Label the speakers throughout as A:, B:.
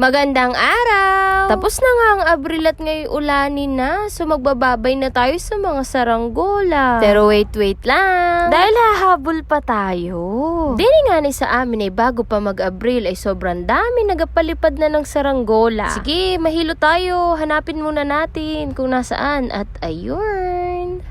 A: Magandang araw! Tapos na nga ang Abril at ngayon ulanin na, so magbababay na tayo sa mga saranggola. Pero wait lang, dahil hahabol pa tayo. Dini nga ni sa amin ay bago pa mag-Abril ay sobrang dami nagapalipad na ng saranggola. Sige, mahilo tayo, hanapin muna natin kung nasaan at ayun.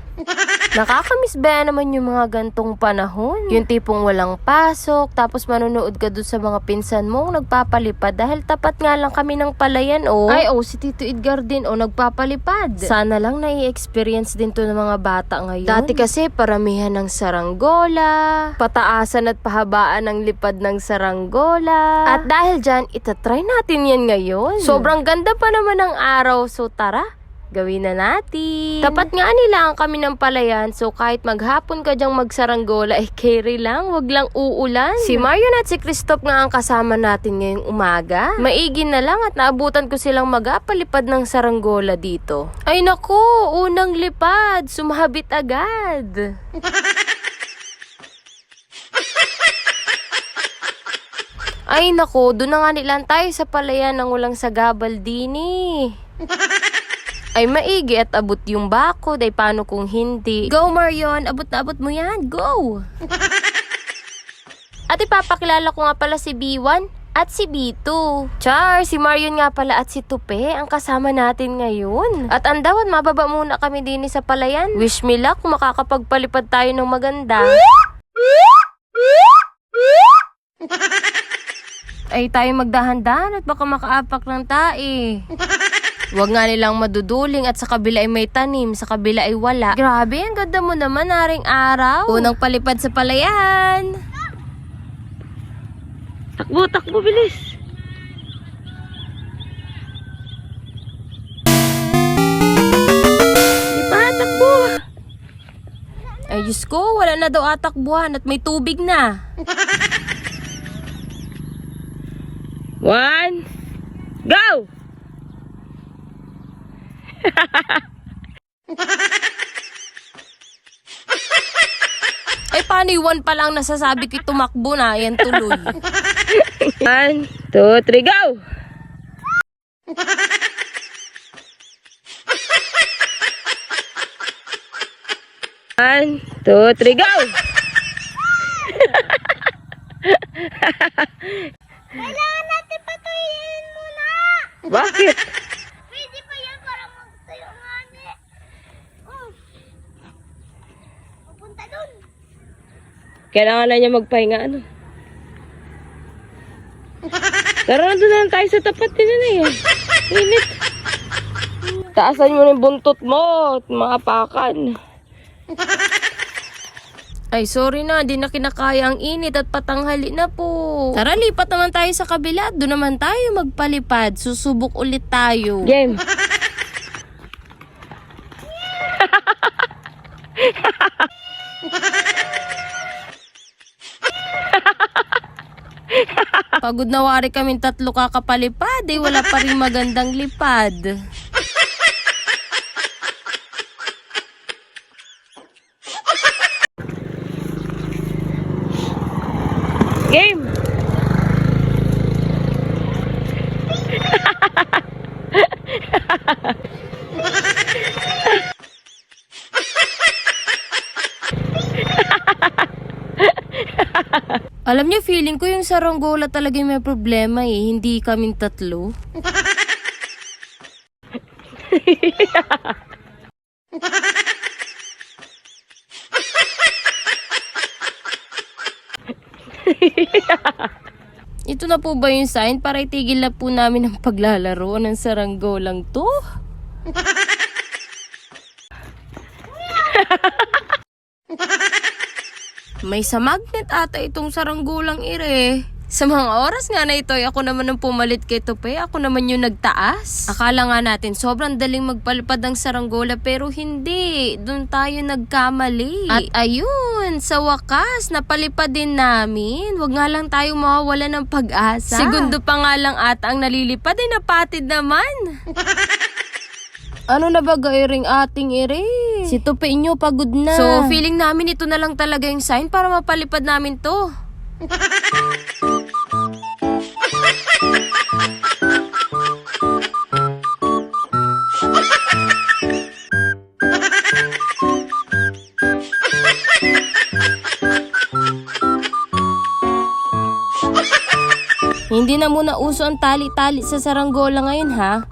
A: Nakakamiss ba naman yung mga gantong panahon? Yung tipong walang pasok, tapos manonood ka dun sa mga pinsan mong nagpapalipad dahil tapat nga lang kami ng palayan, oh. Ay, oh, si Tito Edgar din, oh, nagpapalipad. Sana lang nai-experience din to ng mga bata ngayon. Dati kasi paramihan ng saranggola, pataasan at pahabaan ng lipad ng saranggola. At dahil dyan, itatry natin yan ngayon. Sobrang ganda pa naman ng araw, so tara! Gawin na natin. Tapat nga nila ang kami ng palayan, so kahit maghapon ka dyang magsaranggola, carry lang, wag lang uulan. Si Marion at si Christoph nga ang kasama natin ngayong umaga. Maigi na lang at naabutan ko silang magapalipad ng saranggola dito. Ay nako, unang lipad, sumahabit agad. Ay nako, doon na nga nilan tayo sa palayan ng walang sagabal dini. Ay maigi at abot yung bakod, ay paano kung hindi? Go Marion, abot na abot mo yan, go! At ipapakilala ko nga pala si B1 at si B2. Char, si Marion nga pala at si Tupe ang kasama natin ngayon. At andawan, mababa muna kami din sa palayan. Wish me luck kung makakapagpalipad tayo ng maganda. Ay tayo magdahan-dahan at baka makaapak ng tae. Huwag nga nilang maduduling at sa kabila ay may tanim, sa kabila ay wala. Grabe, ang ganda mo naman, haring araw. Unang palipad sa palayan. Takbo, takbo, bilis. Di pa, takbo. Ay, Diyos ko, wala na daw atakbuhan at may tubig na. 1, go! Ay, paano yung 1 pa lang nasasabi ko tumakbo na, yan tuloy. 1, 2, 3, go! One, two, three, go!
B: Kailangan natin patuloyin muna.
A: Bakit?
B: Pwede pa yan para magtayo nga ni. Oh. Pupunta dun.
A: Kailangan na niya magpahinga, ano? Tara, nandun na lang tayo sa tapat din na eh. Init. Taasan mo na yung buntot mo at maapakan. Ay, sorry na, di na kinakaya ang init at patanghali na po. Tara, lipat naman tayo sa kabila. Doon naman tayo magpalipad. Susubok ulit tayo. Game. Pagod na wari kaming tatlo kakapalipad. Eh, wala pa rin magandang lipad. Game! Alam niyo, feeling ko yung saranggola talaga yung may problema eh. Hindi kaming tatlo. Ito na po ba yung sign para itigil na po namin ang paglalaro ng saranggolang to? May sa magnet ata itong saranggolang ire. Sa mga oras nga na ito, ako naman ang pumalit kay Tope. Ako naman yung nagtaas. Akala nga natin sobrang daling magpalipad ng saranggola, pero hindi. Doon tayo nagkamali. At ayun, sa wakas, napalipad din namin. Wag nga lang tayo mawawala ng pag-asa. Segundo pa nga lang ata ang nalilipad, ay napatid naman. Ano na ba gairing ating ire? Si Tope inyo pagod na. So, feeling namin ito na lang talaga yung sign para mapalipad namin to. Hindi na muna uso ang tali-tali sa saranggola ngayon ha.